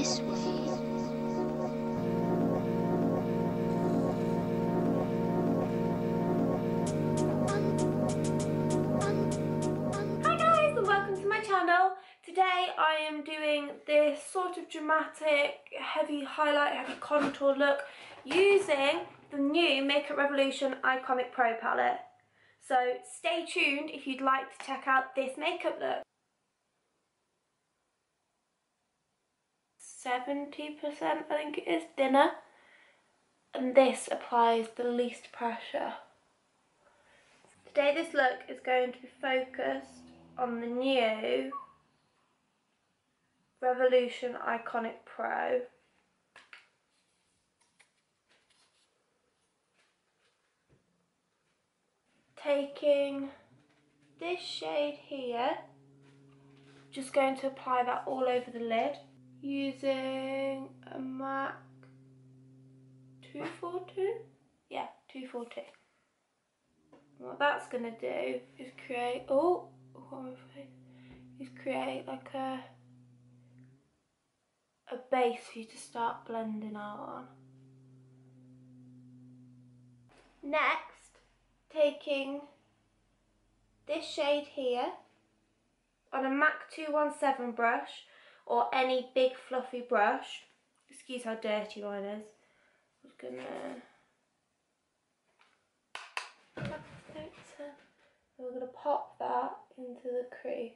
this way. Hi guys and welcome to my channel. Today I am doing this sort of dramatic, heavy highlight, heavy contour look using the new Makeup Revolution Iconic Pro palette. So stay tuned if you'd like to check out this makeup look. 70% I think it is thinner, and this applies the least pressure. Today this look is going to be focused on the new Revolution Iconic Pro. Taking this shade here, just going to apply that all over the lid using a MAC 242? Yeah, 242. What that's going to do is create, create like a base for you to start blending out on. Next, taking this shade here on a MAC 217 brush or any big fluffy brush. Excuse how dirty mine is. I'm just gonna we're gonna pop that into the crease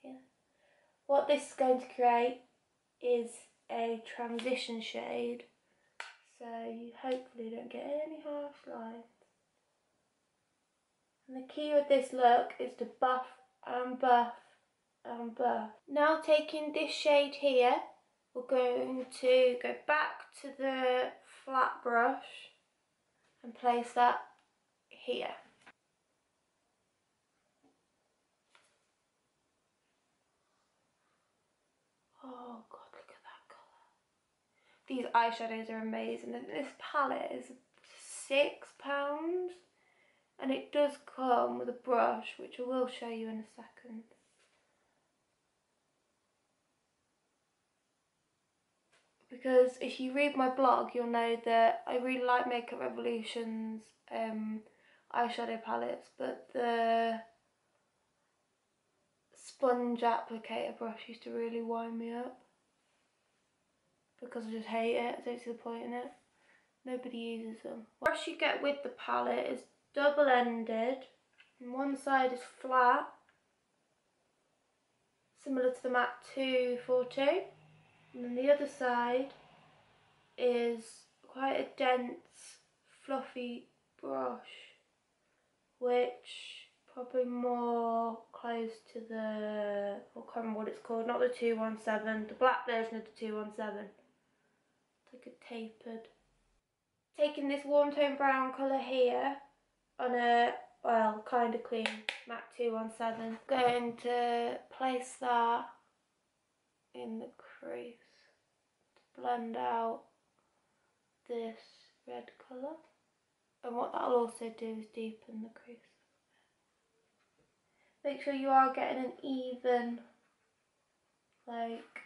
here. What this is going to create is a transition shade, so you hopefully don't get any harsh lines. And the key with this look is to buff and buff and buff. Now taking this shade here, we're going to go back to the flat brush and place that here. Oh god, look at that colour. These eyeshadows are amazing. This palette is £6 and it does come with a brush, which I will show you in a second. Because if you read my blog, you'll know that I really like Makeup Revolution's eyeshadow palettes, but the sponge applicator brush used to really wind me up because I just hate it. I don't see the point in it. Nobody uses them. The brush you get with the palette is double-ended, and one side is flat, similar to the MAC 242, and then the other side is quite a dense, fluffy brush, which probably more close to the, I can't remember what it's called, not the 217, the black version of the 217. It's like a tapered. Taking this warm tone brown colour here on a, well, kind of clean MAC 217, going to place that in the crease to blend out this red colour. And what that'll also do is deepen the crease. Make sure you are getting an even, like,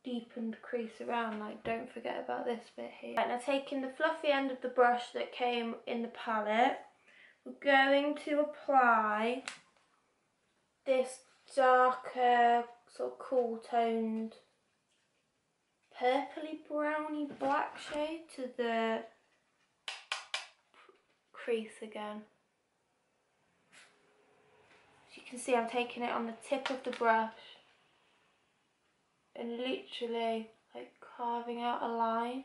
deepened crease around, like, don't forget about this bit here. Right, now taking the fluffy end of the brush that came in the palette, we're going to apply this darker, sort of cool toned, purpley browny black shade to the crease again. As you can see, I'm taking it on the tip of the brush and literally like carving out a line.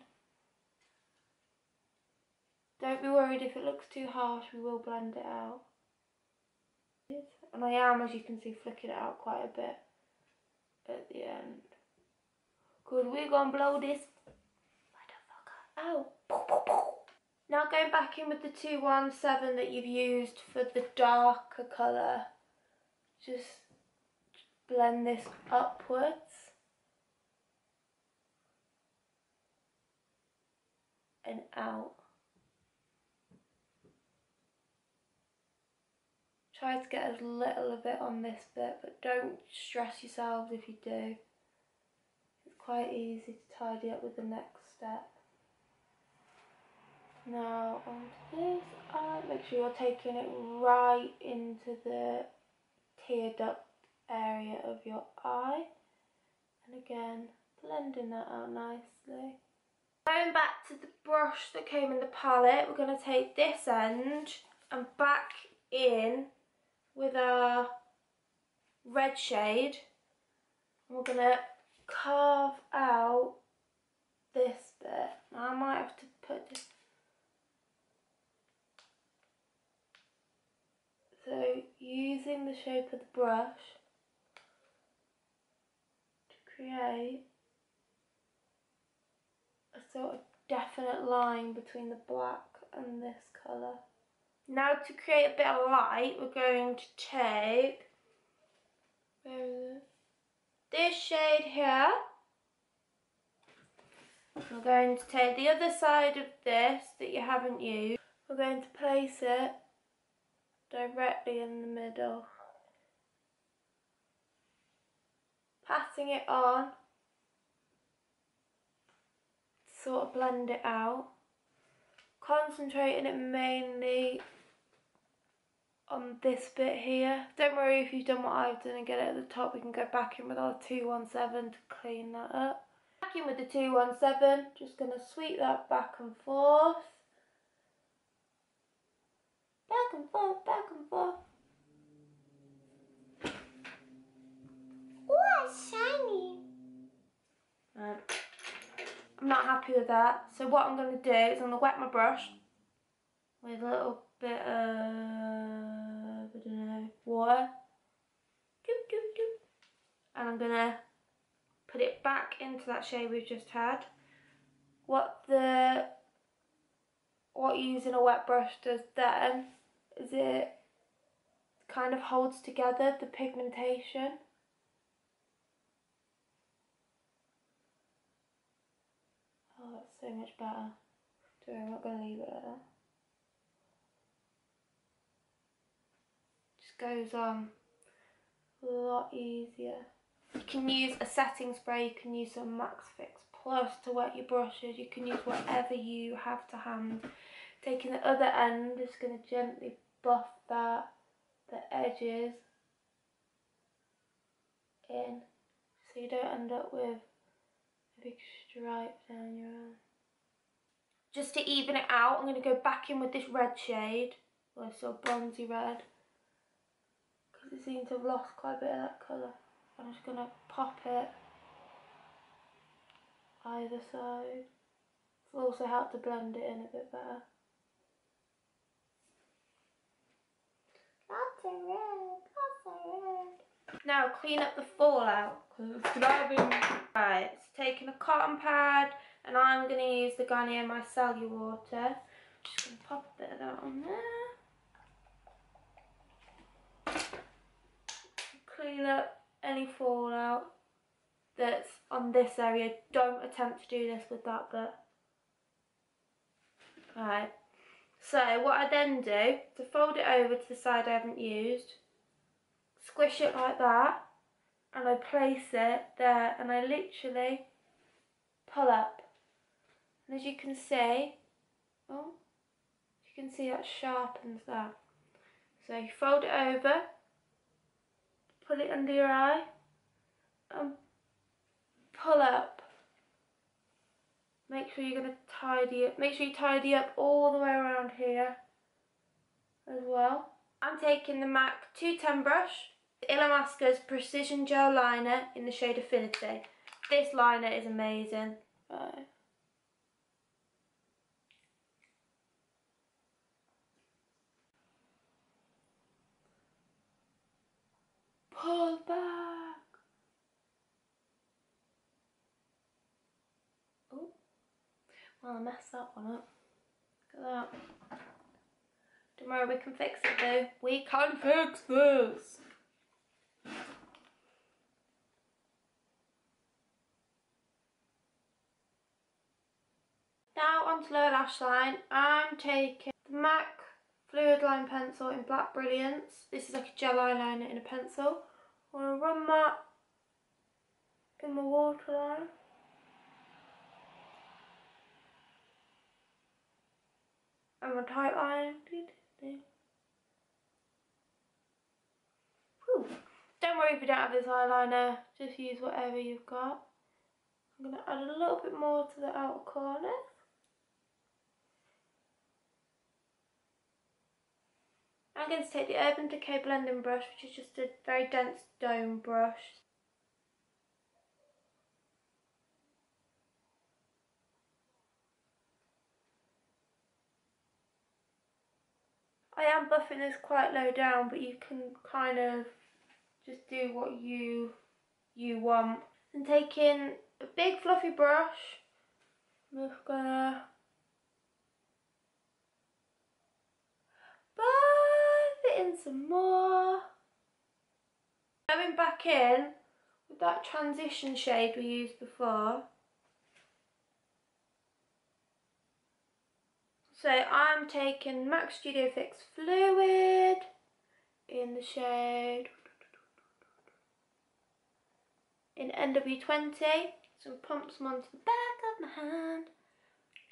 Don't be worried if it looks too harsh, we will blend it out. And I am, as you can see, flicking it out quite a bit at the end. Good, we're gonna blow this motherfucker out. Now going back in with the 217 that you've used for the darker colour, just blend this upwards. And out. Try to get as little of it on this bit, but don't stress yourselves if you do. quite easy to tidy up with the next step. Now onto this eye, make sure you're taking it right into the tear duct area of your eye, and again blending that out nicely. Going back to the brush that came in the palette, we're going to take this end and back in with our red shade, and we're going to carve out this bit. Now I might have to put this, so using the shape of the brush to create a sort of definite line between the black and this colour. Now to create a bit of light, we're going to take, where is it? This shade here. We're going to take the other side of this that you haven't used. We're going to place it directly in the middle, passing it on, sort of blend it out, concentrating it mainly on this bit here. Don't worry if you've done what I've done and get it at the top, we can go back in with our 217 to clean that up. Back in with the 217, just going to sweep that back and forth. Back and forth, back and forth. Oh, it's shiny. I'm not happy with that. So what I'm going to do is I'm going to wet my brush with a little bit of, I don't know, water. Doop, doop, doop. And I'm going to put it back into that shade we've just had. What using a wet brush does then is it kind of holds together the pigmentation. Oh, that's so much better. So I'm not going to leave it like that. Just goes on a lot easier. You can use a setting spray, you can use some Max Fix Plus to wet your brushes, you can use whatever you have to hand. Taking the other end, just going to gently buff that, the edges in, so you don't end up with a big stripe down your arm. Just to even it out, I'm going to go back in with this red shade, or sort of bronzy red, because it seems to have lost quite a bit of that colour. I'm just going to pop it either side. This will also help to blend it in a bit better. Lots of red, lots of red. Now clean up the fallout, because it's driving. Right, it's taking a cotton pad, and I'm going to use the Garnier Micellar Water. Just going to pop a bit of that on there. Clean up any fallout that's on this area. Don't attempt to do this with that bit. Right, so what I then do to fold it over to the side I haven't used, squish it like that, and I place it there, and I literally pull up. And as you can see, that sharpens that. So you fold it over, pull it under your eye, and pull up. Make sure you're going to tidy it. Make sure you tidy up all the way around here as well. I'm taking the MAC 210 brush, the Illamasqua's Precision Gel Liner in the shade Affinity. This liner is amazing. Right. Pull back. Oh, well, I messed that one up. Look at that. Don't worry, we can fix it though. We can fix this. Now onto lower lash line. I'm taking the MAC Fluid Line Pencil in Black Brilliance. This is like a gel eyeliner in a pencil. I'm going to run that in the waterline. and my tight line. Whew. Don't worry if you don't have this eyeliner, just use whatever you've got. I'm going to add a little bit more to the outer corner. I'm going to take the Urban Decay blending brush, which is just a very dense dome brush. I am buffing this quite low down, but you can kind of just do what you want. And taking a big fluffy brush, I'm just gonna buff it in some more. Going back in with that transition shade we used before. So I'm taking MAC Studio Fix Fluid in the shade in NW20. So pump some onto the back of my hand.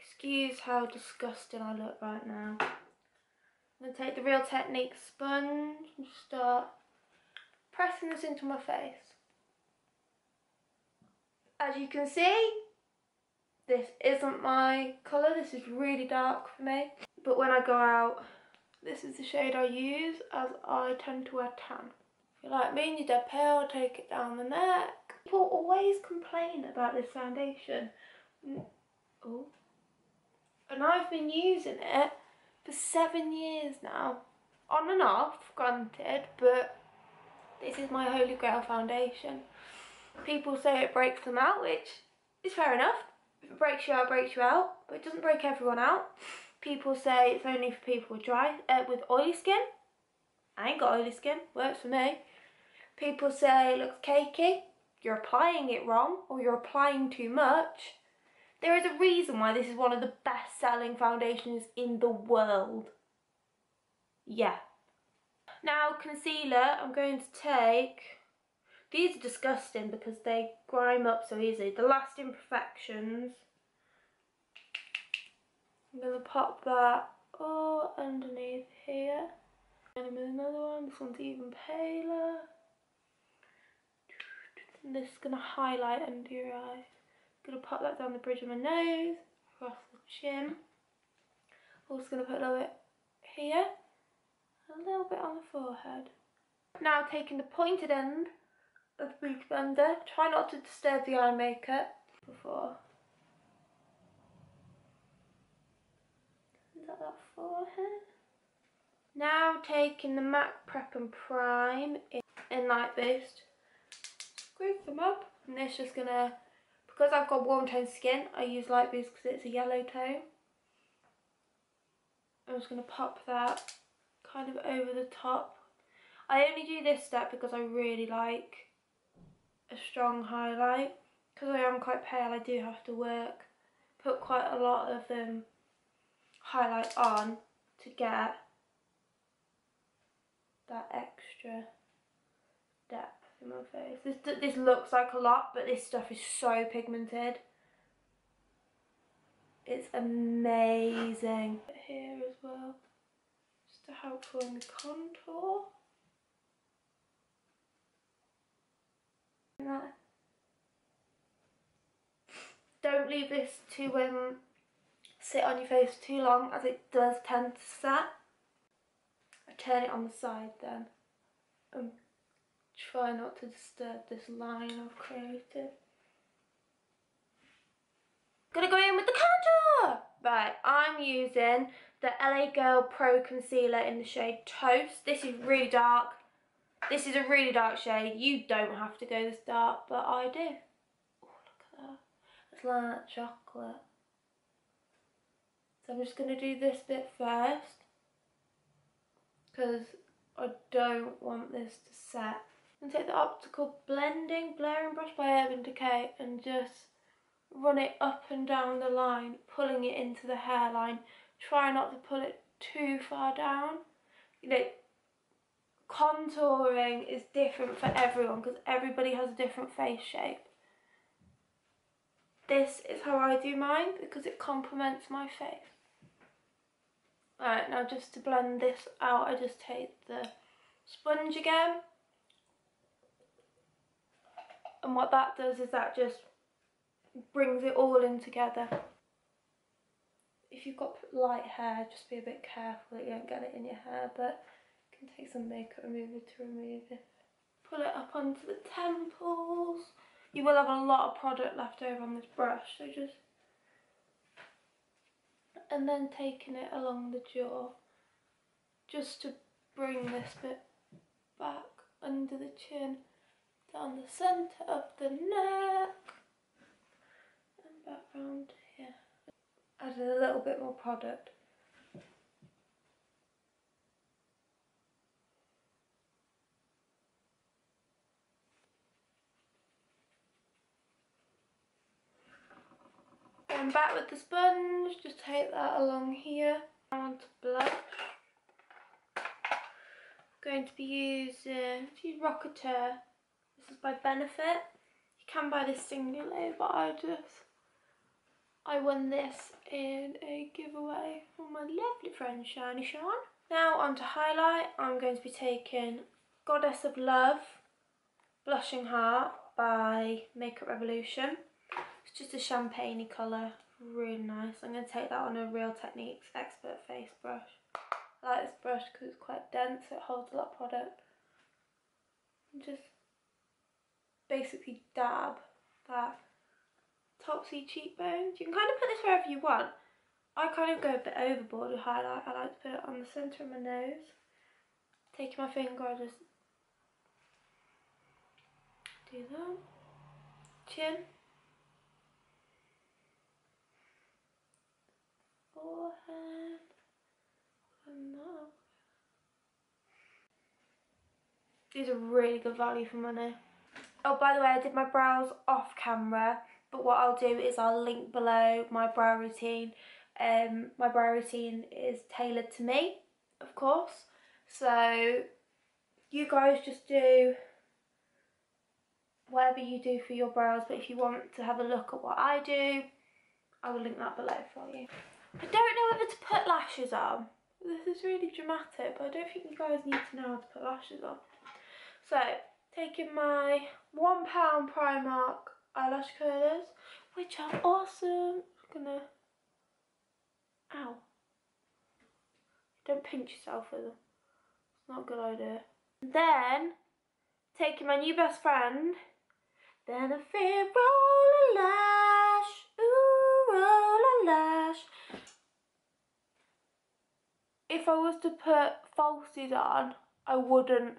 Excuse how disgusting I look right now. I'm going to take the Real Technique sponge and start pressing this into my face. As you can see, this isn't my colour, this is really dark for me. But when I go out, this is the shade I use, as I tend to wear tan. If you're like me and you're dead pale, take it down the neck. People always complain about this foundation. Oh. And I've been using it for 7 years now. On and off, granted, but this is my holy grail foundation. People say it breaks them out, which is fair enough. If it breaks you out, it breaks you out, but it doesn't break everyone out. People say it's only for people with oily skin. I ain't got oily skin, works for me. People say it looks cakey, you're applying it wrong, or you're applying too much. There is a reason why this is one of the best selling foundations in the world. Yeah. Now concealer, I'm going to take, these are disgusting because they grime up so easily. The Last Imperfections. I'm going to pop that all underneath here. And with another one, this one's even paler. And this is going to highlight under your eye. I'm going to pop that down the bridge of my nose, across the chin. Also going to put a little bit here, a little bit on the forehead. Now taking the pointed end of the beauty blender, try not to disturb the eye makeup before. Is that forehead? Now taking the MAC Prep and Prime in Light Boost, screw them up, and this just gonna, because I've got warm toned skin, I use Light Boost because it's a yellow tone. I'm just gonna pop that kind of over the top. I only do this step because I really like a strong highlight. Because I am quite pale, I do have to put quite a lot of highlight on to get that extra depth in my face. This looks like a lot, but this stuff is so pigmented. It's amazing. Here as well, just to help form the contour. Don't leave this to sit on your face too long, as it does tend to set. I turn it on the side then, and try not to disturb this line I've created. Gonna go in with the contour! Right, I'm using the LA Girl Pro Concealer in the shade Toast. This is really dark. This is a really dark shade. You don't have to go this dark, but I do. Oh, look at that. It's like chocolate. So I'm just going to do this bit first, because I don't want this to set. And take the optical blending blurring brush by Urban Decay and just run it up and down the line, pulling it into the hairline. Try not to pull it too far down. You know, contouring is different for everyone because everybody has a different face shape. This is how I do mine because it complements my face. Alright, now just to blend this out, I just take the sponge again. And what that does is that just brings it all in together. If you've got light hair, just be a bit careful that you don't get it in your hair, but you can take some makeup remover to remove it. Pull it up onto the temples. You will have a lot of product left over on this brush, so just... And then taking it along the jaw, just to bring this bit back under the chin, down the centre of the neck, and back round here. Added a little bit more product. Going back with the sponge, just take that along here. I want to blush. I'm going to be using, Rocketeur. This is by Benefit. You can buy this singly, but I won this in a giveaway from my lovely friend Shiny Sean. Now on to highlight. I'm going to be taking Goddess of Love Blushing Heart by Makeup Revolution. It's just a champagne-y colour, really nice. I'm going to take that on a Real Techniques Expert Face brush. I like this brush because it's quite dense, it holds a lot of product. And just basically dab that topsy cheekbones. You can kind of put this wherever you want. I kind of go a bit overboard with highlight. I like to put it on the centre of my nose. Taking my finger, I just do that. Chin. Forehead. And that. These are really good value for money. Oh, by the way, I did my brows off camera, but what I'll do is I'll link below my brow routine. My brow routine is tailored to me, of course. So you guys just do whatever you do for your brows, but if you want to have a look at what I do, I will link that below for you. I don't know whether to put lashes on. This is really dramatic, but I don't think you guys need to know how to put lashes on. So, taking my £1 Primark eyelash curlers, which are awesome. I'm gonna... Ow. Don't pinch yourself with them. It's not a good idea. Then, taking my new best friend, Benefit Roller Lash. Ooh, Roller Lash. If I was to put falsies on, I wouldn't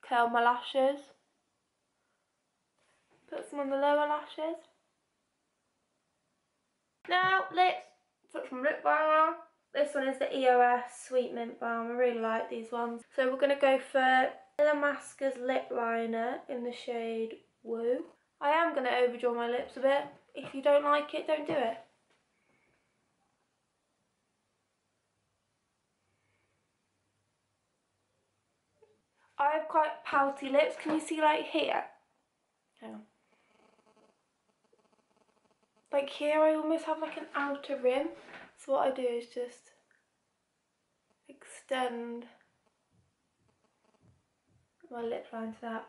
curl my lashes. Put some on the lower lashes. Now let's put some lip balm on. This one is the EOS Sweet Mint Balm. I really like these ones. So we're going to go for Illamasqua's lip liner in the shade Woo. I am going to overdraw my lips a bit. If you don't like it, don't do it. I have quite pouty lips. Can you see like here? Hang on. Like here I almost have like an outer rim. So what I do is just extend my lip line to that.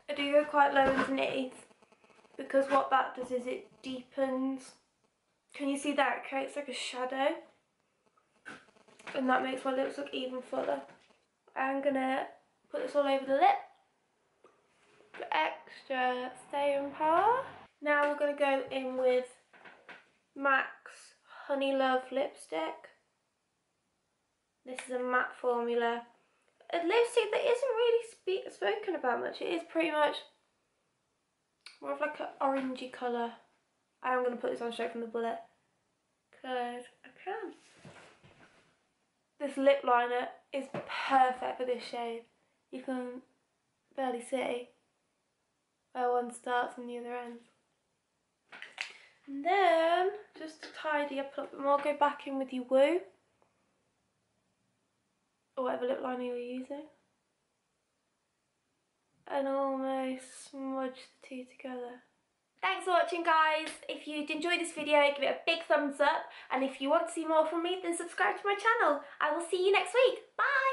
I do go quite low underneath because what that does is it deepens. Can you see that? It creates like a shadow. And that makes my lips look even fuller. I'm gonna put this all over the lip for extra staying power. Now we're gonna go in with MAC's Honey Love lipstick. This is a matte formula. A lipstick that isn't really spoken about much. It is pretty much more of like an orangey colour. I am gonna put this on straight from the bullet because I can. This lip liner is perfect for this shade. You can barely see where one starts and the other ends. And then, just to tidy up a little bit more, go back in with your Woo, or whatever lip liner you're using, and almost smudge the two together. Thanks for watching, guys. If you did enjoy this video, give it a big thumbs up, and if you want to see more from me, then subscribe to my channel. I will see you next week. Bye!